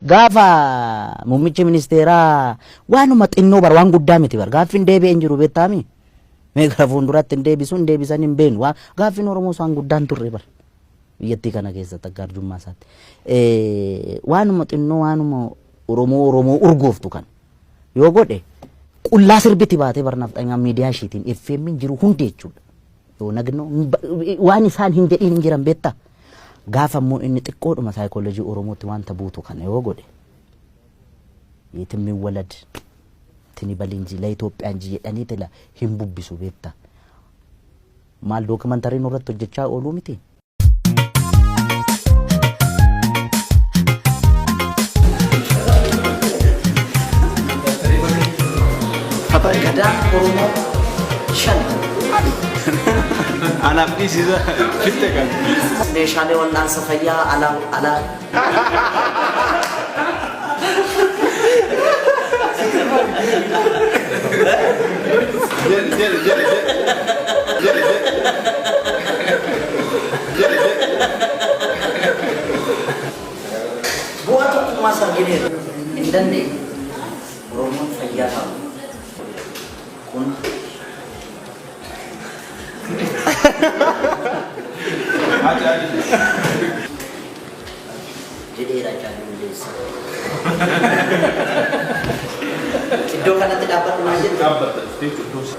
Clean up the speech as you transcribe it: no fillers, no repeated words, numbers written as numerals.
Gaafa muummichi ministeeraa waanuma xinnoo bar waan guddaa miti bar gaaffiin deebi'een jiru beektaami. Mee gara fuulduraatti hin deebisuun deebisan hin beenu gaaffiin Oromoo waan guddaan turre bar biyyattii kana keessatti akka arjummaa isaatti. Waanuma xinnoo waanuma Oromoo urgooftu kan yoo godhe qullaa sirbiti baatee bar nafxanyaa miidiyaa ishiitiin FM jiru hundi jechuudha. Yoo nagnoo waan isaan hin jedhiin hin jiran beektaa. Gaafa immoo inni xiqqoodhuma saayikooloojii Oromootti wanta buutu kana yoo godhe yeetimmi walad tini balinji la Itoophiyaan jedhanii tila hin bubbisu beektaa. Maal dookumantariin irratti hojjechaa ooluu miti. Gadaan Oromoo shan. Anaaf dhiisisa fitte kan. Meeshaalee wal'aansa fayyaa alaa. Buat aku masak gini, indan deh, Oromoo fayyaa tahu. Kun jadi raja Indonesia. Ido kan tidak dapat masjid. Dapat, itu dosa.